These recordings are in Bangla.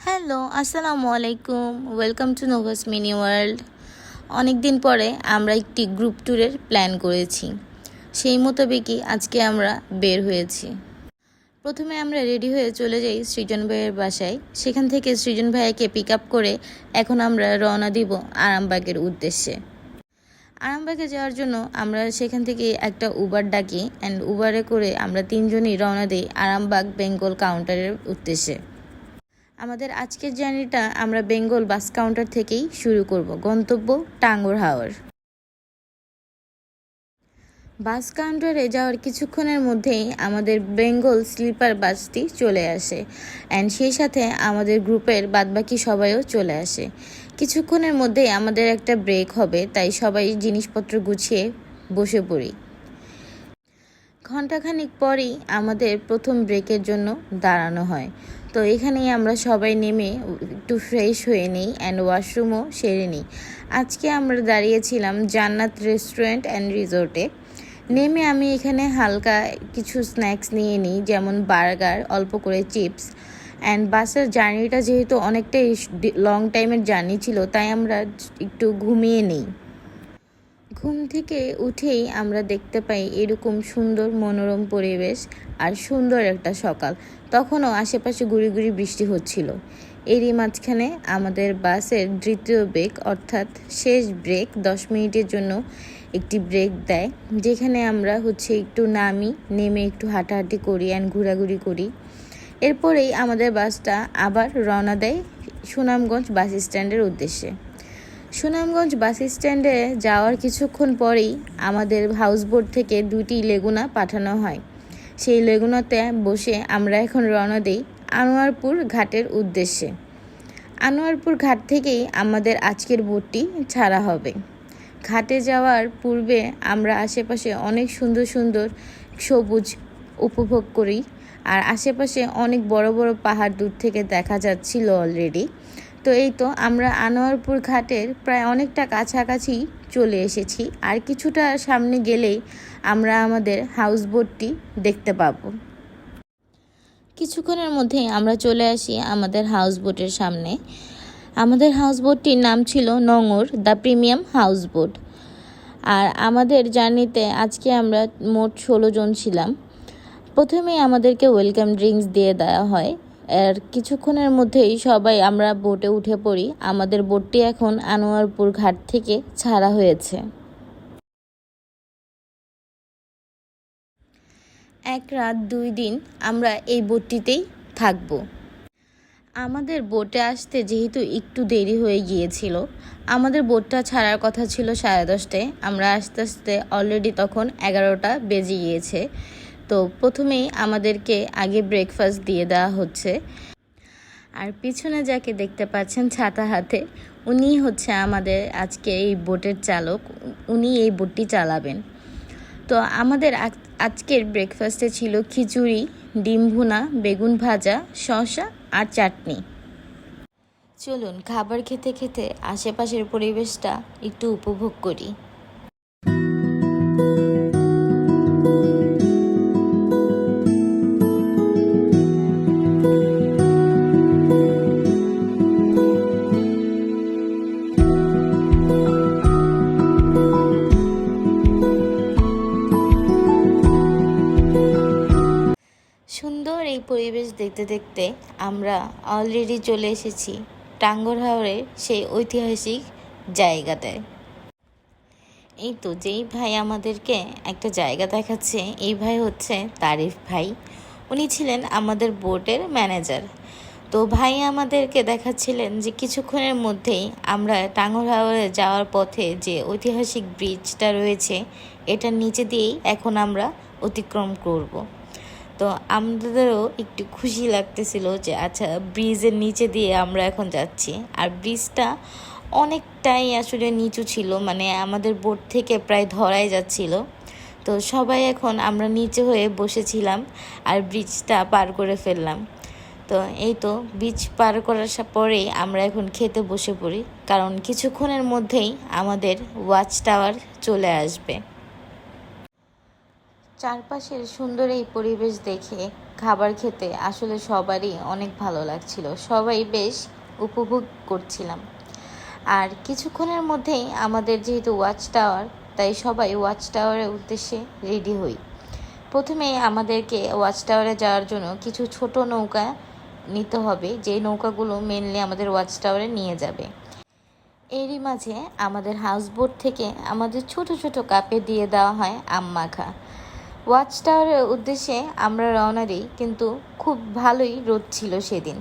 হ্যালো, আসসালামু আলাইকুম। Welcome to Nova's mini world. অনেক দিন পরে আমরা একটি গ্রুপ ট্যুরের প্ল্যান করেছি। সেই মোতাবেকই আজকে আমরা বের হয়েছি। প্রথমে আমরা রেডি হয়ে চলে যাই সৃজন ভাইয়ের বাসায়। সেখান থেকে সৃজন ভাইয়াকে পিক আপ করে এখন আমরা রওনা দিব আরামবাগের উদ্দেশ্যে। আরামবাগে যাওয়ার জন্য আমরা সেখান থেকে একটা উবার ডাকি অ্যান্ড উবারে করে আমরা তিনজনই রওনা দিই আরামবাগ বেঙ্গল কাউন্টারের উদ্দেশ্যে। আমাদের আজকের জার্নিটা আমরা বেঙ্গল বাস কাউন্টার থেকেই শুরু করব। গন্তব্য টাঙ্গুর হাওর। বাস কাউন্টারে যাওয়ার কিছুক্ষণের মধ্যেই আমাদের বেঙ্গল স্লিপার বাসটি চলে আসে অ্যান্ড সেই সাথে আমাদের গ্রুপের বাদবাকি সবাইও চলে আসে। কিছুক্ষণের মধ্যেই আমাদের একটা ব্রেক হবে, তাই সবাই জিনিসপত্র গুছিয়ে বসে পড়ি। ঘণ্টাখানিক পরই আমাদের প্রথম ব্রেকের জন্য দাঁড়ানো হয়। তো এখানেই আমরা সবাই নেমে একটু ফ্রেশ হয়ে নিই অ্যান্ড ওয়াশরুমও সেরে নিই। আজকে আমরা দাঁড়িয়েছিলাম জান্নাত রেস্টুরেন্ট অ্যান্ড রিসোর্টে। নেমে আমি এখানে হালকা কিছু স্ন্যাক্স নিয়ে নিই, যেমন বার্গার, অল্প করে চিপস। অ্যান্ড বাসের জার্নিটা যেহেতু অনেকটাই লং টাইমের জার্নি ছিল, তাই আমরা একটু ঘুমিয়ে নিই। ঘুম থেকে উঠেই আমরা দেখতে পাই এরকম সুন্দর মনোরম পরিবেশ আর সুন্দর একটা সকাল। তখনও আশেপাশে গুড়ি গুড়ি বৃষ্টি হচ্ছিল। এরই মাঝখানে আমাদের বাসের দ্বিতীয় ব্রেক অর্থাৎ শেষ ব্রেক 10 মিনিটের জন্য একটি ব্রেক দেয়, যেখানে আমরা একটু নেমে একটু হাঁটাহাঁটি করি অ্যান্ড ঘোরাঘুরি করি। এরপরেই আমাদের বাসটা আবার রওনা দেয় সুনামগঞ্জ বাস স্ট্যান্ডের উদ্দেশ্যে। সুনামগঞ্জ বাস স্ট্যান্ডে যাওয়ার কিছুক্ষণ পরেই আমাদের হাউসবোট থেকে 2টি লেগুনা পাঠানো হয়। সেই লেগুনাতে বসে আমরা এখন রওনা দিই আনোয়ারপুর ঘাটের উদ্দেশ্যে। আনোয়ারপুর ঘাট থেকেই আমাদের আজকের বোটটি ছাড়া হবে। ঘাটে যাওয়ার পূর্বে আমরা আশেপাশে অনেক সুন্দর সুন্দর সবুজ উপভোগ করি, আর আশেপাশে অনেক বড় বড় পাহাড় দূর থেকে দেখা যাচ্ছিল অলরেডি। তো এই তো আমরা আনোয়ারপুর ঘাটের প্রায় অনেকটা কাছাকাছি চলে এসেছি, আর কিছুটা সামনে গেলেই আমরা আমাদের হাউসবোটটি দেখতে পাবো। কিছুক্ষণের মধ্যেই আমরা চলে আসি আমাদের হাউসবোটের সামনে। আমাদের হাউসবোটটির নাম ছিল নঙর দ্য প্রিমিয়াম হাউসবোট। আর আমাদের জার্নিতে আজকে আমরা মোট 16 জন ছিলাম। প্রথমেই আমাদেরকে ওয়েলকাম ড্রিঙ্কস দিয়ে দেওয়া হয়। আর কিছুক্ষণের মধ্যেই সবাই আমরা বোটে উঠে পড়ি। আমাদের বোটটি এখন আনোয়ারপুর ঘাট থেকে ছাড়া হয়েছে। 1 রাত 2 দিন আমরা এই বোটটিতেই থাকব। আমাদের বোটে আসতে যেহেতু একটু দেরি হয়ে গিয়েছিল, আমাদের বোটটা ছাড়ার কথা ছিল 10:30টায়। আমরা আস্তে আস্তে অলরেডি তখন 11টা বেজে গিয়েছে। তো প্রথমেই আমাদেরকে আগে ব্রেকফাস্ট দিয়ে দেওয়া হচ্ছে। আর পিছনে যাকে দেখতে পাচ্ছেন ছাতা হাতে, উনি আমাদের আজকে এই বোটের চালক। উনি এই বোটটি চালাবেন। তো আমাদের আজকের ব্রেকফাস্টে ছিল খিচুড়ি, ডিম ভুনা, বেগুন ভাজা, শসা আর চাটনি। চলুন খাবার খেতে খেতে আশেপাশের পরিবেশটা একটু উপভোগ করি। সুন্দর এই পরিবেশ দেখতে দেখতে আমরা অলরেডি চলে এসেছি টাঙ্গুর হাওরের সেই ঐতিহাসিক জায়গাটায়। এই তো যেই ভাই আমাদেরকে একটা জায়গা দেখাচ্ছে, এই ভাই তারিফ ভাই। উনি ছিলেন আমাদের বোটের ম্যানেজার। তো ভাই আমাদেরকে দেখাচ্ছিলেন যে কিছুক্ষণের মধ্যেই আমরা টাঙ্গুর হাওরে যাওয়ার পথে যে ঐতিহাসিক ব্রিজটা রয়েছে, এটার নিচে দিয়েই এখন আমরা অতিক্রম করব। তো আমাদেরও একটু খুশি লাগতেছিল যে আচ্ছা, ব্রিজের নিচে দিয়ে আমরা এখন যাচ্ছি। আর ব্রিজটা অনেকটাই আসলে নিচু ছিল, মানে আমাদের বোট থেকে প্রায় ধরাই যাচ্ছিল। তো সবাই এখন আমরা নিচে হয়ে বসেছিলাম আর ব্রিজটা পার করে ফেললাম। তো এই তো ব্রিজ পার করার পরেই আমরা এখন খেতে বসে পড়ি, কারণ কিছুক্ষণের মধ্যেই আমাদের ওয়াচ টাওয়ার চলে আসবে। চারপাশের সুন্দর এই পরিবেশ দেখে খাবার খেতে আসলে সবারই অনেক ভালো লাগছিল, সবাই বেশ উপভোগ করছিলাম। আর কিছুক্ষণের মধ্যেই আমাদের যেহেতু ওয়াচ টাওয়ার, তাই সবাই ওয়াচ টাওয়ারের উদ্দেশ্যে রেডি হই। প্রথমে আমাদেরকে ওয়াচ টাওয়ারে যাওয়ার জন্য কিছু ছোট নৌকা নিতে হবে, যে নৌকাগুলো মেনলি আমাদের ওয়াচ টাওয়ারে নিয়ে যাবে। এরই মাঝে আমাদের হাউসবোট থেকে আমাদের ছোট ছোট কাপে দিয়ে দেওয়া হয় আম মাখা। ওয়াচ টাওয়ারের উদ্দেশ্যে আমরা রওনা দিই, কিন্তু খুব ভালোই রোদ ছিল সেদিন।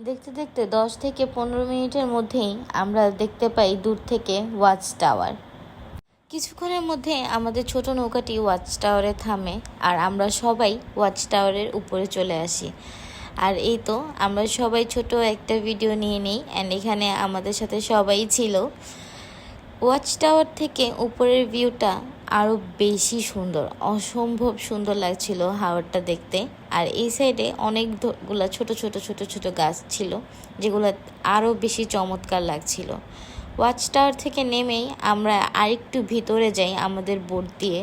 দেখতে দেখতে 10 থেকে 15 মিনিটের মধ্যেই আমরা দেখতে পাই দূর থেকে ওয়াচ টাওয়ার। কিছুক্ষণের মধ্যে আমাদের ছোট নৌকাটি ওয়াচ টাওয়ারে থামে, আর আমরা সবাই ওয়াচ টাওয়ারের উপরে চলে আসি। আর এই তো আমরা সবাই ছোট একটা ভিডিও নিয়ে নিই, অ্যান্ড এখানে আমাদের সাথে সবাই ছিল। ওয়াচ টাওয়ার থেকে উপরের ভিউটা আরও বেশি সুন্দর, অসম্ভব সুন্দর লাগছিল হাওরটা দেখতে। আর এই সাইডে অনেকগুলা ছোট ছোট ছোট ছোট গাছ ছিল, যেগুলো আরও বেশি চমৎকার লাগছিল। ওয়াচ টাওয়ার থেকে নেমেই আমরা আরেকটু ভিতরে যাই আমাদের বোট দিয়ে,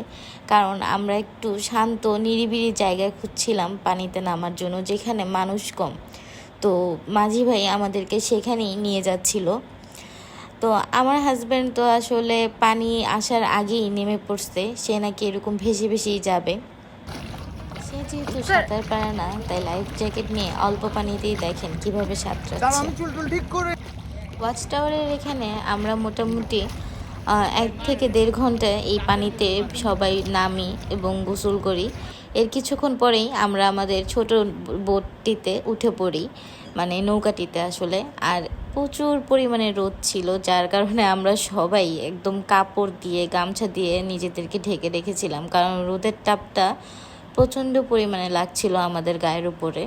কারণ আমরা একটু শান্ত নিরিবিলি জায়গা খুঁজছিলাম পানিতে নামার জন্য, যেখানে মানুষ কম। তো মাঝি ভাই আমাদেরকে সেখানেই নিয়ে যাচ্ছিল। তো আমার হাজব্যান্ড তো আসলে পানি আসার আগেই নেমে পড়ছে, সে নাকি এরকম ভেসে ভেসেই যাবে। সে যেহেতু সাঁতার পারে না, তাই লাইফ জ্যাকেট নিয়ে অল্প পানিতেই দেখেন কিভাবে সাঁতরাচ্ছে। ওয়াচ টাওয়ারের এখানে আমরা মোটামুটি 1 থেকে 1.5 ঘন্টা এই পানিতে সবাই নামি এবং গোসল করি। এর কিছুক্ষণ পরেই আমরা আমাদের ছোট বোটটিতে উঠে পড়ি, মানে নৌকাটিতে আসলে। আর প্রচুর পরিমাণে রোদ ছিল, যার কারণে আমরা সবাই একদম কাপড় দিয়ে গামছা দিয়ে নিজেদেরকে ঢেকে রেখেছিলাম, কারণ রোদের তাপটা প্রচণ্ড পরিমাণে লাগছিল আমাদের গায়ের উপরে।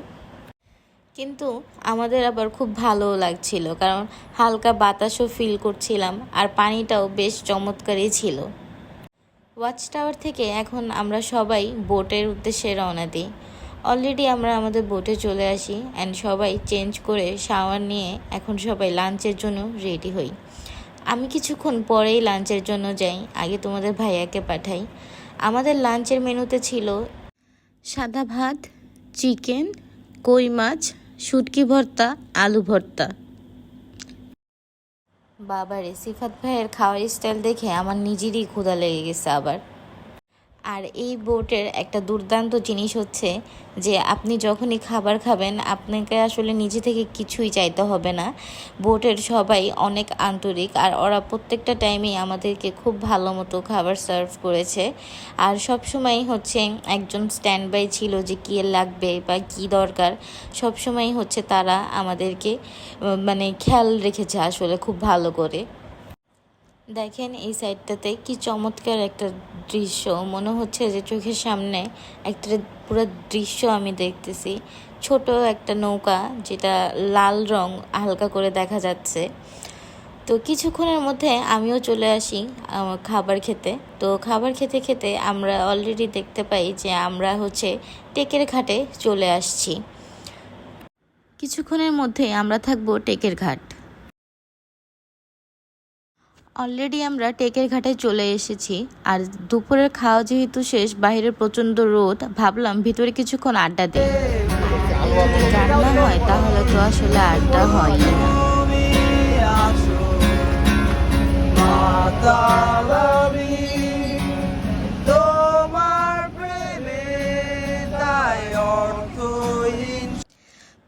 কিন্তু আমাদের আবার খুব ভালোও লাগছিল, কারণ হালকা বাতাসও ফিল করছিলাম, আর পানিটাও বেশ চমৎকারই ছিল। ওয়াচ টাওয়ার থেকে এখন আমরা সবাই বোটের উদ্দেশ্যে রওনা দিই। অলরেডি আমরা আমাদের বোটে চলে আসি, অ্যান্ড সবাই চেঞ্জ করে শাওয়ার নিয়ে এখন সবাই লাঞ্চের জন্য রেডি হই। আমি কিছুক্ষণ পরেই লাঞ্চের জন্য যাই, আগে তোমাদের ভাইয়াকে পাঠাই। আমাদের লাঞ্চের মেনুতে ছিল সাদা ভাত, চিকেন, কই মাছ, শুটকি ভর্তা, আলু ভর্তা। বাবারে, সিফাত ভাইয়ের খাওয়ার স্টাইল দেখে আমার নিজেরই ক্ষুধা লেগে গেছে আবার। আর এই বোটের একটা দুর্দান্ত জিনিস হচ্ছে যে আপনি যখনই খাবার খাবেন, আপনাকে আসলে নিজে থেকে কিছুই চাইতে হবে না। বোটের সবাই অনেক আন্তরিক, আর ওরা প্রত্যেকটা টাইমেই আমাদেরকে খুব ভালো মতো খাবার সার্ভ করেছে। আর সব সময় হচ্ছে একজন স্ট্যান্ড বাই ছিল, যে কী লাগবে বা কী দরকার সব সময় হচ্ছে তারা আমাদেরকে মানে খেয়াল রেখেছে আসলে খুব ভালো করে। দেখেন এই সাইডটাতে কি চমৎকার একটা দৃশ্য, মনে হচ্ছে যে চোখের সামনে একটা পুরো দৃশ্য আমি দেখতেছি। ছোট একটা নৌকা, যেটা লাল রং হালকা করে দেখা যাচ্ছে। তো কিছুক্ষণের মধ্যে আমিও চলে আসি খাবার খেতে। তো খাবার খেতে খেতে আমরা অলরেডি দেখতে পাই যে আমরা হচ্ছে টেকের ঘাটে চলে আসছি। কিছুক্ষণের মধ্যে আমরা থাকবো টেকের ঘাট। অলরেডি আমরা টেকের ঘাটে চলে এসেছি, আর দুপুরের খাওয়া যেহেতু শেষ, বাইরের প্রচণ্ড রোদ, ভাবলাম ভিতরে কিছুক্ষণ আড্ডা দিই। যদি রান্না হয় তাহলে তো আসলে আড্ডা হয় না।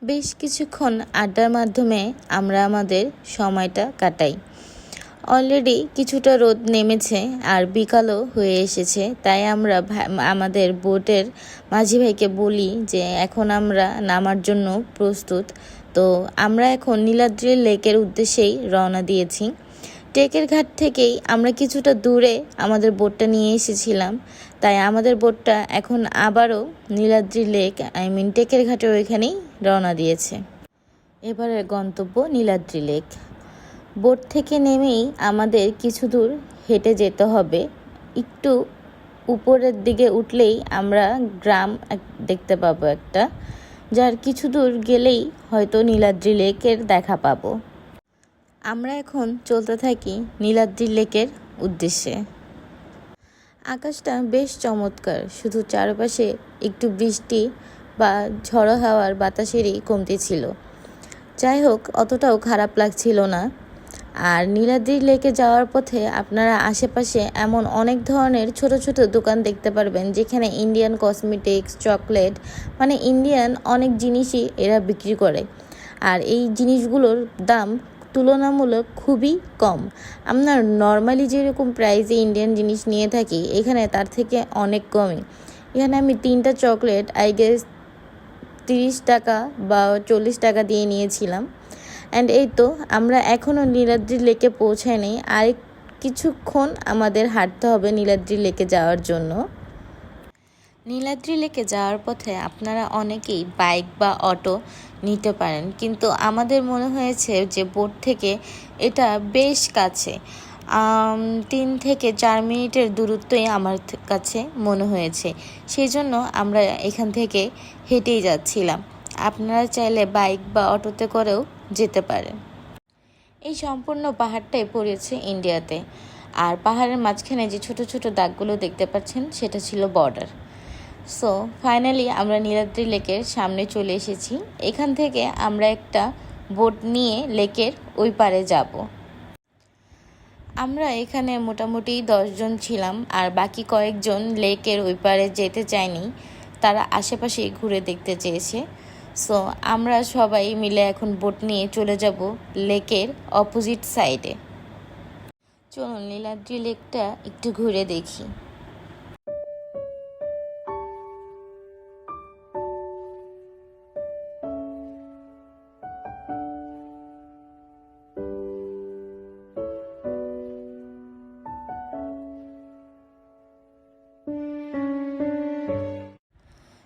বেশ কিছুক্ষণ আড্ডার মাধ্যমে আমরা আমাদের সময়টা কাটাই। অলরেডি কিছুটা রোদ নেমেছে আর বিকালও হয়ে এসেছে, তাই আমরা আমাদের বোটের মাঝি ভাইকে বলি যে এখন আমরা নামার জন্য প্রস্তুত। তো আমরা এখন নীলাদ্রি লেকের উদ্দেশ্যেই রওনা দিয়েছি। টেকের ঘাট থেকেই আমরা কিছুটা দূরে আমাদের বোটটা নিয়ে এসেছিলাম, তাই আমাদের বোটটা এখন আবারও নীলাদ্রি লেক টেকের ঘাটের ওইখানেই রওনা দিয়েছে। এবারের গন্তব্য নীলাদ্রি লেক। বোট থেকে নেমেই আমাদের কিছু দূর হেঁটে যেতে হবে। একটু উপরের দিকে উঠলেই আমরা গ্রাম দেখতে পাবো একটা, যার কিছু দূর গেলেই হয়তো নীলাদ্রি লেকের দেখা পাবো। আমরা এখন চলতে থাকি নীলাদ্রি লেকের উদ্দেশ্যে। আকাশটা বেশ চমৎকার, শুধু চারপাশে একটু বৃষ্টি বা ঝড়ো হাওয়ার বাতাসেরই কমতি ছিল। যাই হোক, অতটাও খারাপ লাগছিল না। আর নীলাদ্রি লেকে যাওয়ার পথে আপনারা আশেপাশে এমন অনেক ধরনের ছোট ছোট দোকান দেখতে পারবেন, যেখানে ইন্ডিয়ান কসমেটিক্স, চকলেট, মানে ইন্ডিয়ান অনেক জিনিসই এরা বিক্রি করে। আর এই জিনিসগুলোর দাম তুলনামূলক খুবই কম। আমরা নর্মালি যেরকম প্রাইসে ইন্ডিয়ান জিনিস নিয়ে থাকি, এখানে তার থেকে অনেক কমই। এখানে আমি 3টা চকলেট আই গেস 30 টাকা বা 40 টাকা দিয়ে নিয়েছিলাম। অ্যান্ড এই তো আমরা এখনও নীলাদ্রি লেকে পৌঁছাইনি, আর কিছুক্ষণ আমাদের হাঁটতে হবে নীলাদ্রি লেকে যাওয়ার জন্য। নীলাদ্রি লেকে যাওয়ার পথে আপনারা অনেকেই বাইক বা অটো নিতে পারেন, কিন্তু আমাদের মনে হয়েছে যে বোট থেকে এটা বেশ কাছে, 3 থেকে 4 মিনিটের দূরত্বই আমার কাছে মনে হয়েছে। সেই জন্য আমরা এখান থেকে হেঁটেই যাচ্ছিলাম। আপনারা চাইলে বাইক বা অটোতে করেও যেতে পারেন। এই সম্পূর্ণ পাহাড়টাই পড়েছে ইন্ডিয়াতে, আর পাহাড়ের মাঝখানে যে ছোট ছোট দাগগুলো দেখতে পাচ্ছেন সেটা ছিল বর্ডার। সো ফাইনালি আমরা নীলাদ্রি লেকের সামনে চলে এসেছি। এখান থেকে আমরা একটা বোট নিয়ে লেকের ওই পারে যাব। আমরা এখানে মোটামুটি 10 জন ছিলাম, আর বাকি কয়েকজন লেকের ওই পারে যেতে চায়নি, তারা আশেপাশেই ঘুরে দেখতে চেয়েছে। সো আমরা সবাই মিলে এখন বোট নিয়ে চলে যাব লেকের অপোজিট সাইডে। চলুন নীলাদ্রি লেকটা একটু ঘুরে দেখি।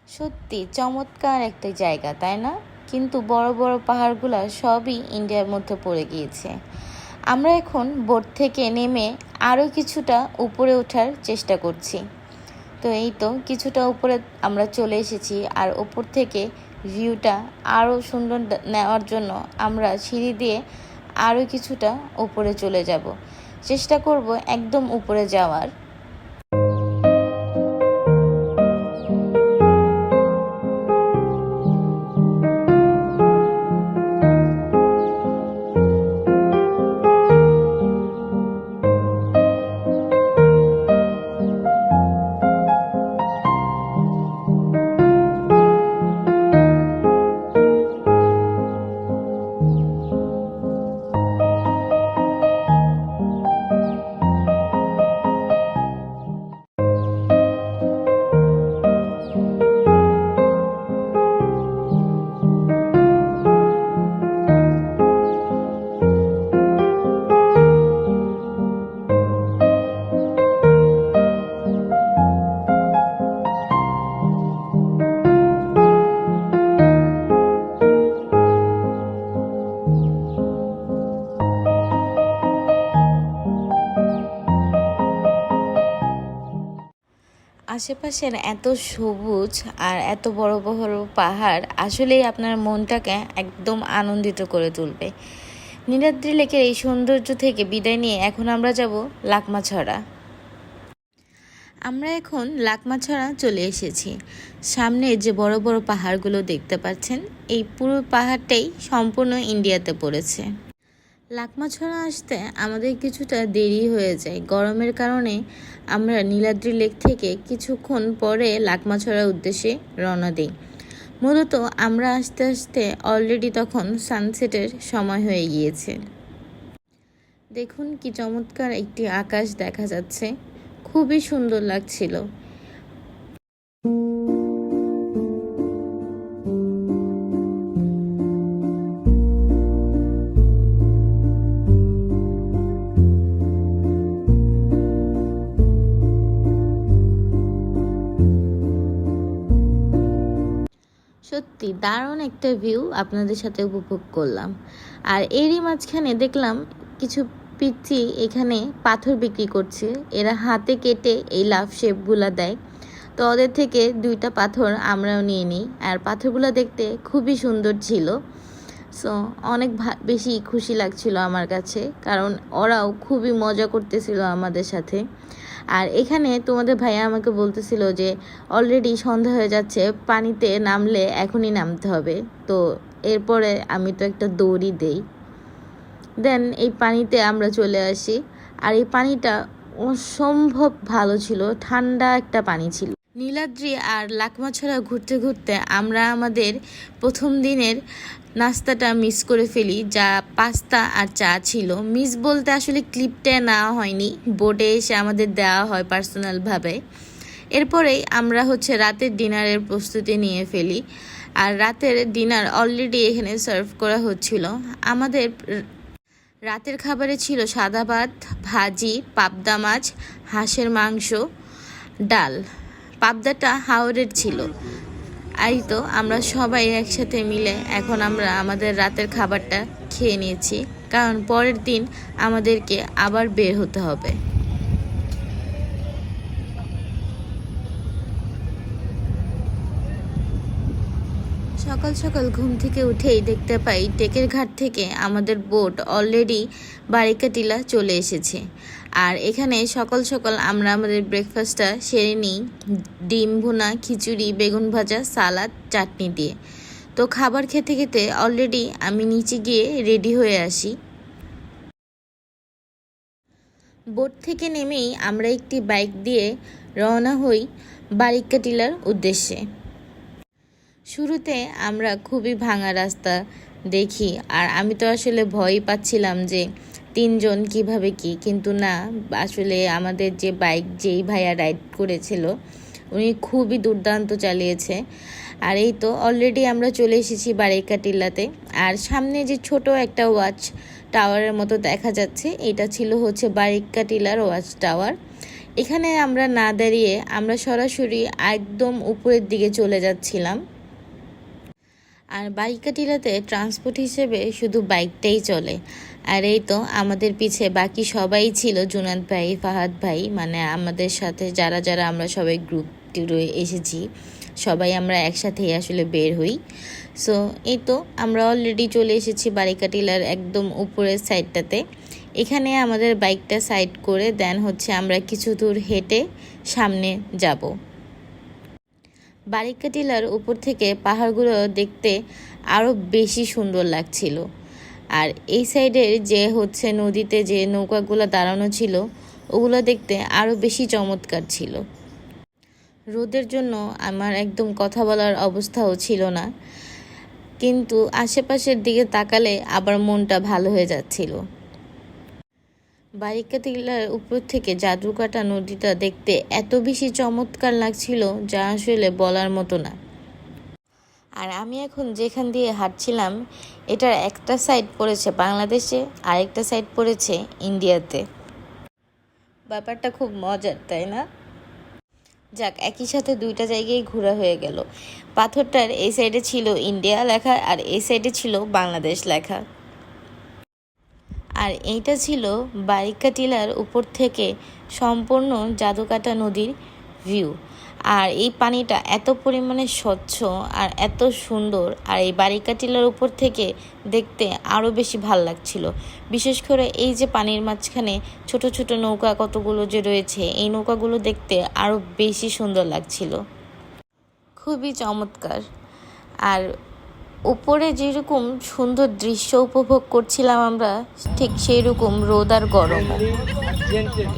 সত্যি চমৎকার একটা জায়গা, তাই না? কিন্তু বড় বড় পাহাড়গুলো সবই ইন্ডিয়ার মধ্যে পড়ে গিয়েছে। আমরা এখন বোট থেকে নেমে আরও কিছুটা উপরে ওঠার চেষ্টা করছি। তো এই তো কিছুটা উপরে আমরা চলে এসেছি, আর উপর থেকে ভিউটা আরও সুন্দর নেওয়ার জন্য আমরা সিঁড়ি দিয়ে আরও কিছুটা উপরে চলে যাব। চেষ্টা করব একদম উপরে যাওয়ার। আশেপাশের এত সবুজ আর এত বড় বড় পাহাড় আসলেই আপনার মনটাকে একদম আনন্দিত করে তুলবে। নীলাদ্রি লেকের এই সৌন্দর্য থেকে বিদায় নিয়ে এখন আমরা যাব লাকমাছড়া। আমরা এখন লাকমাছড়া চলে এসেছি। সামনে যে বড় বড় পাহাড়গুলো দেখতে পাচ্ছেন, এই পুরো পাহাড়টাই সম্পূর্ণ ইন্ডিয়াতে পড়েছে। লাকমাছড়া আসতে আমাদের কিছুটা দেরি হয়ে যায়, গরমের কারণে আমরা নীলাদ্রি লেক থেকে কিছুক্ষণ পরে লাকমাছড়ার উদ্দেশ্যে রওনা দিই। মূলত আমরা আস্তে আস্তে অলরেডি তখন সানসেটের সময় হয়ে গিয়েছে। দেখুন কি চমৎকার একটি আকাশ দেখা যাচ্ছে, খুবই সুন্দর লাগছিল। সত্যি দারুণ একটা ভিউ আপনাদের সাথে উপভোগ করলাম। আর এরই মাঝখানে দেখলাম কিছু পিচ্চি এখানে পাথর বিক্রি করছে। এরা হাতে কেটে এই লাভ শেপগুলো দেয়। তো ওদের থেকে 2টা পাথর আমরাও নিয়ে নিই। আর পাথরগুলো দেখতে খুবই সুন্দর ছিল। সো অনেক বেশি খুশি লাগছিল আমার কাছে, কারণ ওরাও খুবই মজা করতেছিল আমাদের সাথে। আর এখানে তোমাদের ভাইয়া আমাকে বলতেছিল যে অলরেডি সন্ধ্যা হয়ে যাচ্ছে, পানিতে নামলে এখনই নামতে হবে। তো এরপরে আমি তো একটা দৌড়ই দেই, দেন এই পানিতে আমরা চলে আসি। আর এই পানিটা অসম্ভব ভালো ছিল, ঠান্ডা একটা পানি ছিল। নীলাদ্রি আর লাকমাছড়া ঘুরতে ঘুরতে আমরা আমাদের প্রথম দিনের নাস্তাটা মিস করে ফেলি, যা পাস্তা আর চা ছিল। মিস বলতে আসলে ক্লিপটা নেওয়া হয়নি, বোর্ডে এসে আমাদের দেওয়া হয় পার্সোনালভাবে। এরপরেই আমরা রাতের ডিনারের প্রস্তুতি নিয়ে ফেলি। আর রাতের ডিনার অলরেডি এখানে সার্ভ করা হচ্ছিল। আমাদের রাতের খাবারে ছিল সাদা ভাত, ভাজি, পাবদা মাছ, হাঁসের মাংস, ডাল। পাবদাটা হাওড়ের ছিল। এই তো আমরা সবাই একসাথে মিলে এখন আমরা আমাদের রাতের খাবারটা খেয়ে নিয়েছি, কারণ পরের দিন আমাদেরকে আবার বের হতে হবে। সকাল সকাল ঘুম থেকে উঠেই দেখতে পাই টেকের ঘাট থেকে আমাদের বোট অলরেডি বারিকাটিলা চলে এসেছে। আর এখানে সকাল সকাল আমরা আমাদের ব্রেকফাস্টটা সেরে নিই, ডিম ভুনা, খিচুড়ি, বেগুন ভাজা, সালাদ, চাটনি দিয়ে। তো খাবার খেতে খেতে অলরেডি আমি নিচে গিয়ে রেডি হয়ে আসি। বোট থেকে নেমেই আমরা একটি বাইক দিয়ে রওনা হই বারিকাটিলার উদ্দেশ্যে। শুরুতে আমরা খুবই ভাঙা রাস্তা দেখি, আর আমি তো আসলে ভয়ই পাচ্ছিলাম যে 3 জন কিভাবে কি, কিন্তু না, আসলে আমাদের যে বাইক যেই ভাইয়া রাইড করেছিল উনি খুবই দুর্দান্ত চালিয়েছে। আর এই তো অলরেডি আমরা চলে এসেছি বারিকাটিলাতে। আর সামনে যে ছোট একটা ওয়াচ টাওয়ারের মতো দেখা যাচ্ছে, এটা ছিল বারিকাটিলার ওয়াচ টাওয়ার। এখানে আমরা না দাঁড়িয়ে আমরা সরাসরি একদম উপরের দিকে চলে যাচ্ছিলাম। আর বারিকাটিলাতে ট্রান্সপোর্ট হিসেবে শুধু বাইকটাই চলে। আর এই তো আমাদের পিছে বাকি সবাই ছিল, জুনাদ ভাই, ফাহাদ ভাই, মানে আমাদের সাথে যারা যারা আমরা সবাই গ্রুপটি এসেছি, সবাই আমরা একসাথেই আসলে বের হই। সো এই তো আমরা অলরেডি চলে এসেছি বারিকাটিলার একদম উপরের সাইডটাতে। এখানে আমাদের বাইকটা সাইড করে দেন আমরা কিছু দূর হেঁটে সামনে যাব। বারিকাটিলার উপর থেকে পাহাড়গুলো দেখতে আরও বেশি সুন্দর লাগছিল। আর এই সাইডের যে নদীতে যে নৌকাগুলো দাঁড়ানো ছিল, ওগুলো দেখতে আরও বেশি চমৎকার ছিল। রোদের জন্য আমার একদম কথা বলার অবস্থাও ছিল না, কিন্তু আশেপাশের দিকে তাকালে আবার মনটা ভালো হয়ে যাচ্ছিল। বারিকাটিলার উপর থেকে জাদুকাটা নদীটা দেখতে এত বেশি চমৎকার লাগছিল, যা আসলে বলার মতো না। আর আমি এখন যেখান দিয়ে হাঁটছিলাম, এটার একটা সাইড পড়েছে বাংলাদেশে, আরেকটা সাইড পড়েছে ইন্ডিয়াতে। ব্যাপারটা খুব মজার, তাই না? যাক, একই সাথে 2টা জায়গায় ঘোরা হয়ে গেল। পাথরটার এই সাইডে ছিল ইন্ডিয়া লেখা, আর এই সাইডে ছিল বাংলাদেশ লেখা। আর এইটা ছিল বারিকাটিলার উপর থেকে সম্পূর্ণ জাদুকাটা নদীর ভিউ। আর এই পানিটা এত পরিমাণে স্বচ্ছ আর এত সুন্দর, আর এই বারিকাটিলার উপর থেকে দেখতে আরও বেশি ভাল লাগছিল। বিশেষ করে এই যে পানির মাঝখানে ছোট ছোট নৌকা কতগুলো যে রয়েছে, এই নৌকাগুলো দেখতে আরও বেশি সুন্দর লাগছিল, খুবই চমৎকার। আর উপরে যেরকম সুন্দর দৃশ্য উপভোগ করছিলাম আমরা, ঠিক সেই রকম রোদ আর গরম।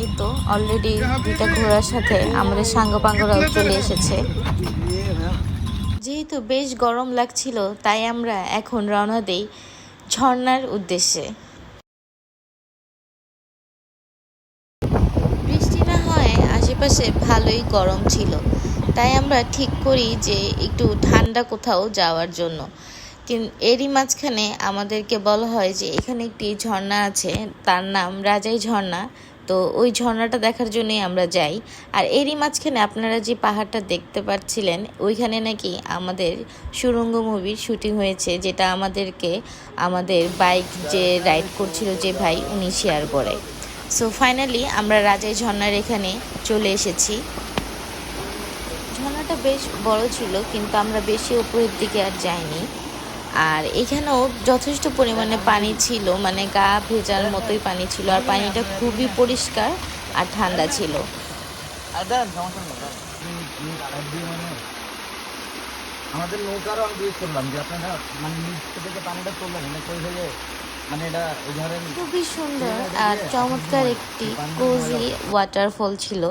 এই তো অলরেডি 2টা ঘোড়ার সাথে আমাদের সাঙ্গপাঙ্গরাও চলে এসেছে। যেহেতু বেশ গরম লাগছিল, তাই আমরা এখন রওনা দেই ঝর্ণার উদ্দেশ্যে। বৃষ্টি না হয় আশেপাশে ভালোই গরম ছিল, তাই আমরা ঠিক করি যে একটু ঠান্ডা কোথাও যাওয়ার জন্য। কিন্তু এরই মাঝখানে আমাদেরকে বলা হয় যে এখানে একটি ঝর্ণা আছে, তার নাম রাজাই ঝর্ণা। তো ওই ঝর্ণাটা দেখার জন্যই আমরা যাই। আর এরই মাঝখানে আপনারা যে পাহাড়টা দেখতে পাচ্ছিলেন, ওইখানে নাকি আমাদের সুড়ঙ্গ মুভির শুটিং হয়েছে, যেটা আমাদের বাইক যে রাইড করছিল যে ভাই, উনি শেয়ার করে। সো ফাইনালি আমরা রাজাই ঝর্ণার এখানে চলে এসেছি। ঝর্ণাটা বেশ বড় ছিল, কিন্তু আমরা বেশি উপরের দিকে আর যাইনি। আর এখানেও যথেষ্ট পরিমাণে পানি ছিল, মানে গা ভেজার মতোই পানি ছিল, আর পানিটা খুবই পরিষ্কার আর ঠান্ডা ছিল। আমাদের নৌকারও আমি জিজ্ঞেস করলাম যে আপনারা মানে নিচ থেকে পানিটা তুললেন মানে এটা ওই ধরেন। খুবই সুন্দর আর চমৎকার একটি কোজি ওয়াটারফল ছিল।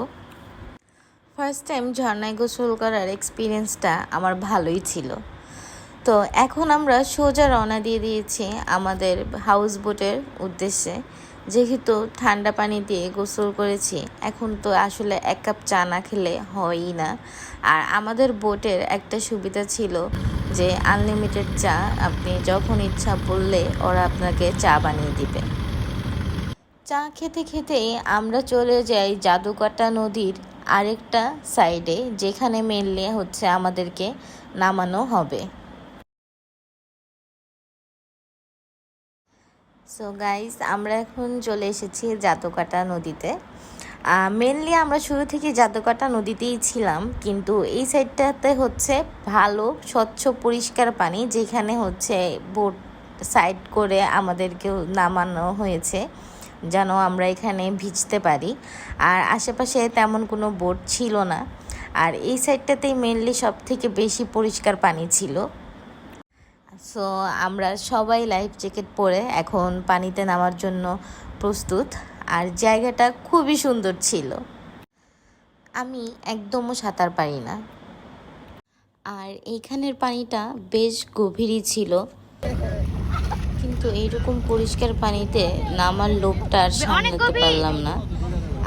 ফার্স্ট টাইম ঝর্ণায় গোসল করার এক্সপিরিয়েন্সটা আমার ভালোই ছিল। তো এখন আমরা সোজা রওনা দিয়ে দিয়েছি আমাদের হাউস বোটের উদ্দেশ্যে। যেহেতু ঠান্ডা পানি দিয়ে গোসল করেছি, এখন তো আসলে এক কাপ চা না খেলে হয়ই না। আর আমাদের বোটের একটা সুবিধা ছিল যে আনলিমিটেড চা, আপনি যখন ইচ্ছা বললে ওরা আপনাকে চা বানিয়ে দিবে। চা খেতে খেতেই আমরা চলে যাই জাদুকাটা নদীর আরেকটা সাইডে, যেখানে মেনলি হচ্ছে আমাদেরকে নামানো হবে। সো গাইস, আমরা এখন চলে এসেছি জাদুকাটা নদীতে। মেনলি আমরা শুরু থেকে জাদুকাটা নদীতেই ছিলাম, কিন্তু এই সাইডটাতে হচ্ছে ভালো স্বচ্ছ পরিষ্কার পানি, যেখানে হচ্ছে বোট সাইড করে আমাদেরকেও নামানো হয়েছে যেন আমরা এখানে ভিজতে পারি। আর আশেপাশে তেমন কোনো বোট ছিল না, আর এই সাইডটাতেই মেনলি সব থেকে বেশি পরিষ্কার পানি ছিল। সো আমরা সবাই লাইফ জ্যাকেট পরে এখন পানিতে নামার জন্য প্রস্তুত। আর জায়গাটা খুবই সুন্দর ছিল। আমি একদমও সাঁতার পারি না, আর এইখানের পানিটা বেশ গভীরই ছিল, কিন্তু এইরকম পরিষ্কার পানিতে নামার লোভটা আর সামলাতে পারলাম না।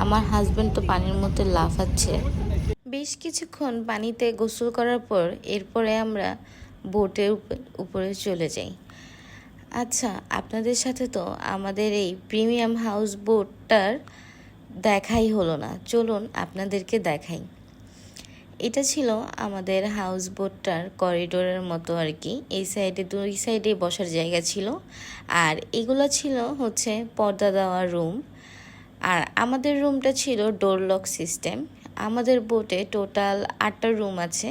আমার হাজব্যান্ড তো পানির মধ্যে লাফাচ্ছে। বেশ কিছুক্ষণ পানিতে গোসল করার পর এরপরে আমরা বোটের উপরে চলে যাই। আচ্ছা, আপনাদের সাথে তো আমাদের এই প্রিমিয়াম হাউস বোটটার দেখাই হলো না, চলুন আপনাদেরকে দেখাই। এটা ছিল আমাদের হাউস বোটটার করিডোরের মতো আর কি। এই সাইডে দুই সাইডে বসার জায়গা ছিল, আর এগুলো ছিল হচ্ছে পর্দা দেওয়া রুম। আর আমাদের রুমটা ছিল ডোর লক সিস্টেম। আমাদের বোটে টোটাল 8টা রুম আছে,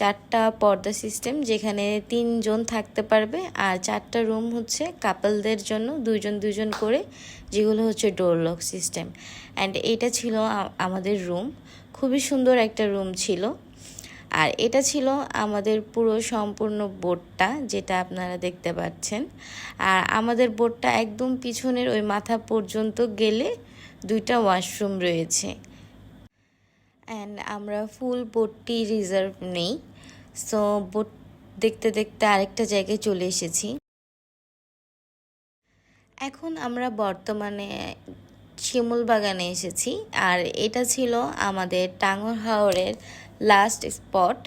4টা পর্দা সিস্টেম যেখানে 3 জন থাকতে পারবে, আর 4টা রুম হচ্ছে কাপলদের জন্য 2 জন 2 জন করে, যেগুলো হচ্ছে ডোর লক সিস্টেম। অ্যান্ড এটা ছিল আমাদের রুম। খুবই সুন্দর একটা রুম ছিল। আর এটা ছিল আমাদের পুরো সম্পূর্ণ বোটটা, যেটা আপনারা দেখতে পাচ্ছেন। আর আমাদের বোটটা একদম পিছনের ওই মাথা পর্যন্ত গেলে 2টা ওয়াশরুম রয়েছে। অ্যান্ড আমরা ফুল বোটটি রিজার্ভ নেই। সো বোট দেখতে দেখতে আরেকটা জায়গায় চলে এসেছি। এখন আমরা বর্তমানে শিমুল বাগানে এসেছি, আর এটা ছিল আমাদের টাঙ্গুয়ার হাওরের লাস্ট স্পট।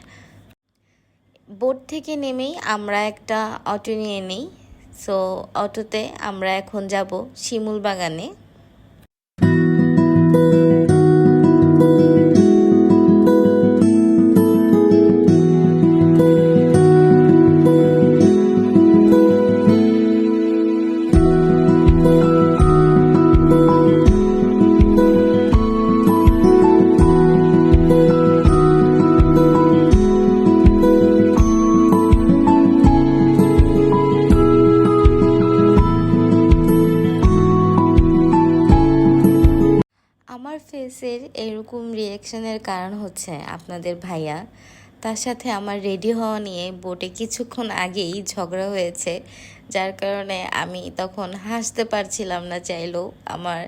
বোট থেকে নেমেই আমরা একটা অটো নিয়ে নিই। সো অটোতে আমরা এখন যাব শিমুল বাগানে। আমার ফেসের এরকম রিয়াকশনের কারণ হচ্ছে আপনাদের ভাইয়া। তার সাথে আমার রেডি হওয়া নিয়ে বোটে কিছুক্ষণ আগেই ঝগড়া হয়েছে, যার কারণে আমি তখন হাসতে পারছিলাম না চাইলেও। আমার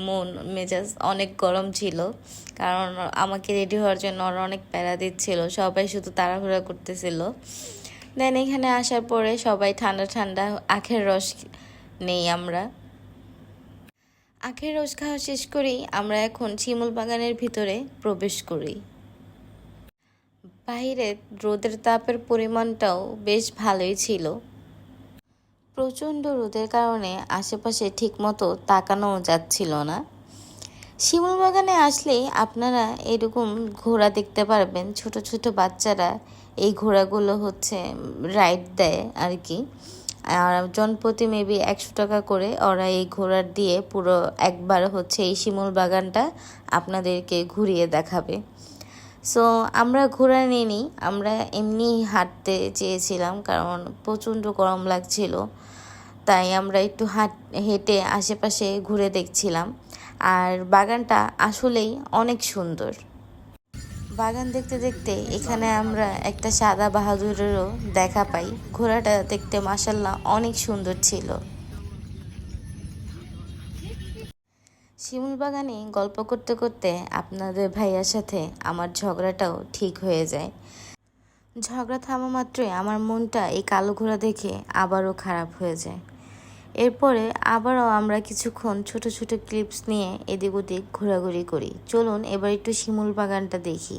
মন মেজাজ অনেক গরম ছিল, কারণ আমাকে রেডি হওয়ার জন্য ওরা অনেক প্যারা দিচ্ছিল, সবাই শুধু তাড়াহুড়া করতেছিল। দেন এখানে আসার পরে সবাই ঠান্ডা ঠান্ডা আখের রস নেই আমরা। আখের রস খাওয়া শেষ করেই আমরা এখন শিমুল বাগানের ভিতরে প্রবেশ করি। বাইরে রোদের তাপের পরিমাণটাও বেশ ভালোই ছিল। প্রচণ্ড রোদের কারণে আশেপাশে ঠিকমতো তাকানোও যাচ্ছিল না। শিমুল বাগানে আসলেই আপনারা এরকম ঘোড়া দেখতে পারবেন। ছোট ছোট বাচ্চারা এই ঘোড়াগুলো হচ্ছে রাইড দেয় আর কি। আর জনপ্রতি মেবি 100 টাকা করে ওরা এই ঘোড়ার দিয়ে পুরো একবার হচ্ছে এই শিমুল বাগানটা আপনাদেরকে ঘুরিয়ে দেখাবে। সো আমরা ঘোড়া নিইনি, আমরা এমনি হাঁটতে চেয়েছিলাম, কারণ প্রচণ্ড গরম লাগছিল। তাই আমরা একটু হেঁটে আশেপাশে ঘুরে দেখছিলাম। আর বাগানটা আসলেই অনেক সুন্দর। বাগান দেখতে দেখতে এখানে আমরা একটা সাদা বাহাদুরেরও দেখা পাই। ঘোড়াটা দেখতে মাশাল্লাহ অনেক সুন্দর ছিল। শিমুল বাগানে গল্প করতে করতে আপনাদের ভাইয়ার সাথে আমার ঝগড়াটাও ঠিক হয়ে যায়। ঝগড়া থামা মাত্রই আমার মনটা এই কালো ঘোড়া দেখে আবারও খারাপ হয়ে যায়। এরপরে আবারও আমরা কিছুক্ষণ ছোট ছোট ক্লিপস নিয়ে এদিক ওদিক ঘোরাঘুরি করি। চলুন এবার একটু শিমুল বাগানটা দেখি।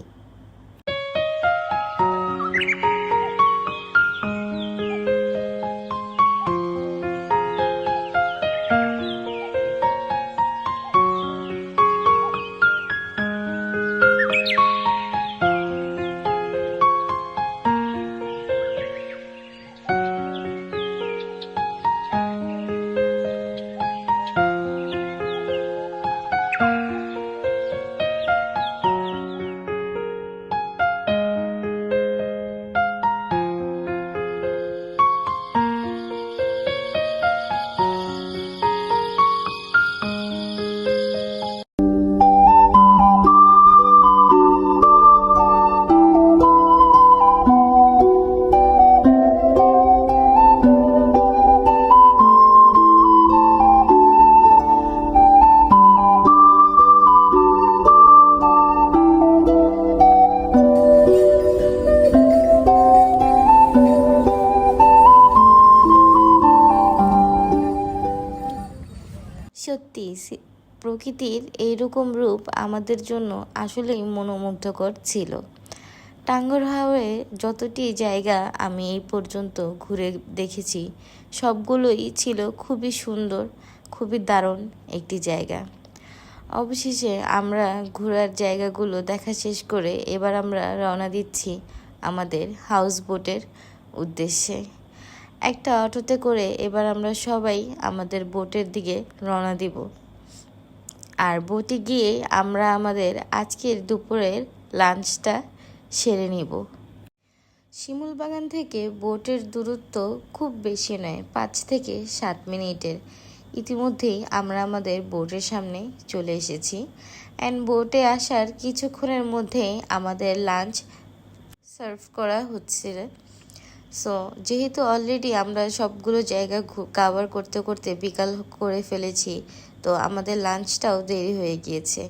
সত্যি প্রকৃতির এইরকম রূপ আমাদের জন্য আসলেই মনোমুগ্ধকর ছিল। টাঙ্গুয়ার হাওরে যতটি জায়গা আমি এই পর্যন্ত ঘুরে দেখেছি, সবগুলোই ছিল খুবই সুন্দর, খুবই দারুণ একটি জায়গা। অবশেষে আমরা ঘোরার জায়গাগুলো দেখা শেষ করে এবার আমরা রওনা দিচ্ছি আমাদের হাউস বোটের উদ্দেশ্যে। একটা অটোতে করে এবার আমরা সবাই আমাদের বোটের দিকে রওনা দিব। আর বোটে গিয়ে আমরা আমাদের আজকের দুপুরের লাঞ্চটা সেরে নিব। শিমুল বাগান থেকে বোটের দূরত্ব খুব বেশি নয়, 5 থেকে 7 মিনিটের। ইতিমধ্যেই আমরা আমাদের বোটের সামনে চলে এসেছি। অ্যান্ড বোটে আসার কিছুক্ষণের মধ্যেই আমাদের লাঞ্চ সার্ভ করা হচ্ছে। সো যেহেতু অলরেডি আমরা সবগুলো জায়গা কাভার করতে করতে বিকাল করে ফেলেছি, তো আমাদের লাঞ্চটাও দেরি হয়ে গিয়েছে।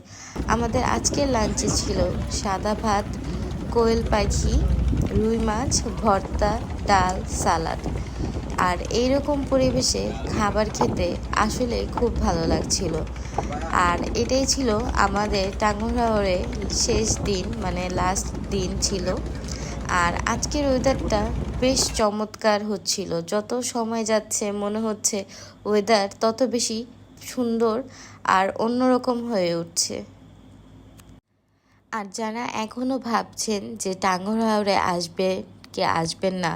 আমাদের আজকের লাঞ্চে ছিল সাদা ভাত, কোয়েল পাখি, রুই মাছ ভর্তা, ডাল, সালাদ। আর এইরকম পরিবেশে খাবার খেতে আসলে খুব ভালো লাগছিল। আর এটাই ছিল আমাদের টাঙ্গুয়ারে শেষ দিন, মানে লাস্ট দিন ছিল। আর আজকের ওয়েদারটা বেশ চমৎকার হচ্ছিল। যত সময় যাচ্ছে মনে হচ্ছে ওয়েদার তত বেশি সুন্দর আর অন্যরকম হয়ে উঠছে। আর যারা এখনও ভাবছেন যে টাঙ্গুয়ার হাওরে আসবে কি আসবেন না,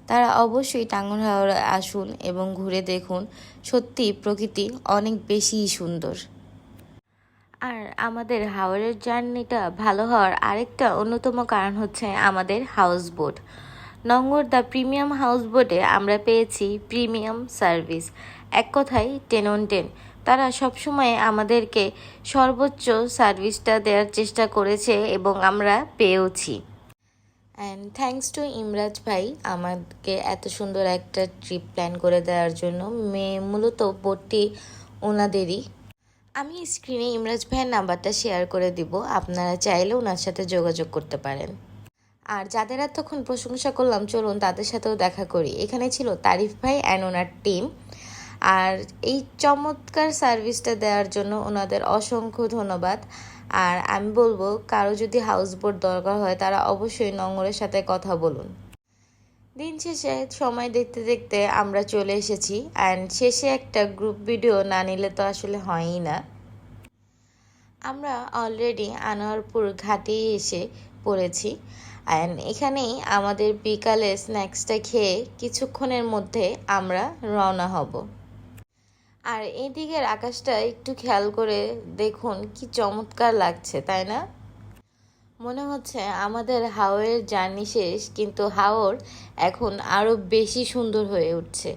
তারা অবশ্যই টাঙ্গুয়ার হাওরে আসুন এবং ঘুরে দেখুন। সত্যি প্রকৃতি অনেক বেশিই সুন্দর। আর আমাদের হাওরের জার্নিটা ভালো হওয়ার আরেকটা অন্যতম কারণ হচ্ছে আমাদের house boat. Nongor the premium house বোটে আমরা পেয়েছি প্রিমিয়াম সার্ভিস। এক কথায় 10 on 10। তারা সবসময় আমাদেরকে সর্বোচ্চ সার্ভিসটা দেওয়ার চেষ্টা করেছে এবং আমরা পেয়েওছি। অ্যান্ড থ্যাঙ্কস টু ইমরাজ ভাই আমাকে এত সুন্দর একটা ট্রিপ প্ল্যান করে দেওয়ার জন্য। মূলত বোটটি ওনাদেরই। আমি স্ক্রিনে ইমরাজ ভাইয়ের নাম্বারটা শেয়ার করে দিব, আপনারা চাইলে ওনার সাথে যোগাযোগ করতে পারেন। আর যাদের এতক্ষণ প্রশংসা করলাম, চলুন তাদের সাথেও দেখা করি। এখানে ছিল তারিফ ভাই অ্যান্ড ওনার টিম। আর এই চমৎকার সার্ভিসটা দেওয়ার জন্য ওনাদের অসংখ্য ধন্যবাদ। আর আমি বলবো, কারো যদি হাউস বোট দরকার হয় তারা অবশ্যই নঙ্গরের সাথে কথা বলুন। দিন শেষে সময় দেখতে দেখতে আমরা চলে এসেছি, অ্যান্ড শেষে একটা গ্রুপ ভিডিও না নিলে তো আসলে হয়ই না। আমরা অলরেডি আনোয়ারপুর ঘাটে এসে পড়েছি, অ্যান্ড এখানেই আমাদের বিকালে স্ন্যাক্সটা খেয়ে কিছুক্ষণের মধ্যে আমরা রওনা হব। আর এই দিকের আকাশটা একটু খেয়াল করে দেখুন, কি চমৎকার লাগছে, তাই না? মনে হচ্ছে আমাদের হাওরের জার্নি শেষ, কিন্তু হাওর এখন আরও বেশি সুন্দর হয়ে উঠছে।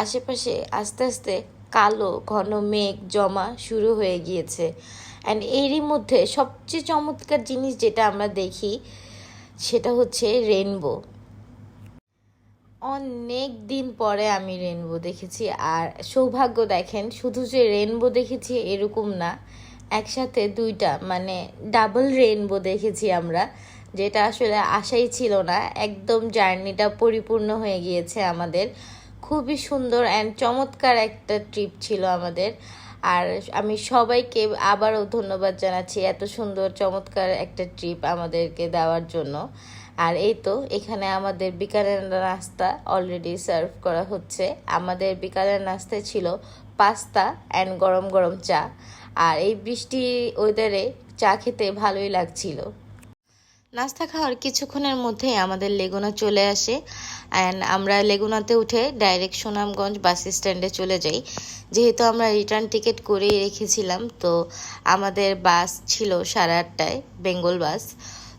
আশেপাশে আস্তে আস্তে কালো ঘন মেঘ জমা শুরু হয়ে গিয়েছে, অ্যান্ড এরই মধ্যে সবচেয়ে চমৎকার জিনিস যেটা আমরা দেখি সেটা হচ্ছে রেনবো। অনেক দিন পরে আমি রেনবো দেখেছি। আর সৌভাগ্য দেখেন, শুধু যে রেনবো দেখেছি এরকম না, একসাথে দুইটা মানে ডাবল রেনবো দেখেছি আমরা, যেটা আসলে আশাই ছিল না। একদম জার্নিটা পরিপূর্ণ হয়ে গিয়েছে আমাদের। খুবই সুন্দর অ্যান্ড চমৎকার একটা ট্রিপ ছিল আমাদের। আর আমি সবাইকে আবারও ধন্যবাদ জানাচ্ছি এত সুন্দর চমৎকার একটা ট্রিপ আমাদেরকে দেওয়ার জন্য। আর এই তো এখানে আমাদের বিকালের নাস্তা অলরেডি সার্ভ করা হচ্ছে। আমাদের বিকালের নাস্তায় ছিল পাস্তা অ্যান্ড গরম গরম চা। আর এই বৃষ্টি ওয়েদারে চা খেতে ভালোই লাগছিল। নাস্তা খাওয়ার কিছুক্ষণের মধ্যেই আমাদের লেগুনা চলে আসে, অ্যান্ড আমরা লেগুনাতে উঠে ডাইরেক্ট সুনামগঞ্জ বাস স্ট্যান্ডে চলে যাই। যেহেতু আমরা রিটার্ন টিকিট করেই রেখেছিলাম, তো আমাদের বাস ছিল 8:30টায়, বেঙ্গল বাস।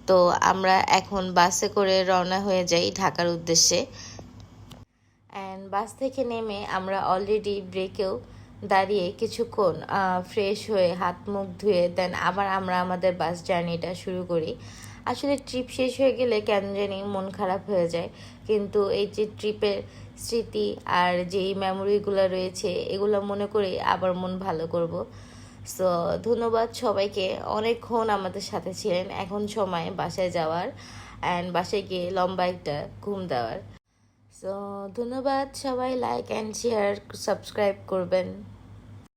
তো আমরা এখন বাসে করে রওনা হয়ে যাই ঢাকার উদ্দেশ্যে। অ্যান্ড বাস থেকে নেমে আমরা অলরেডি ব্রেকেও দাঁড়িয়ে কিছুক্ষণ ফ্রেশ হয়ে হাত মুখ ধুয়ে দেন আবার আমরা আমাদের বাস জার্নিটা শুরু করি। আসলে ট্রিপ শেষ হয়ে গেলে কেন জানি মন খারাপ হয়ে যায়, কিন্তু এই যে ট্রিপের স্মৃতি আর যেই মেমোরিগুলো রয়েছে এগুলো মনে করে আবার মন ভালো করব। সো ধন্যবাদ সবাইকে, অনেকক্ষণ আমাদের সাথে ছিলেন। এখন সময় বাসায় যাওয়ার অ্যান্ড বাসায় গিয়ে লম্বা একটা ঘুম দেওয়ার। সো ধন্যবাদ সবাই, লাইক অ্যান্ড শেয়ার সাবস্ক্রাইব করবেন।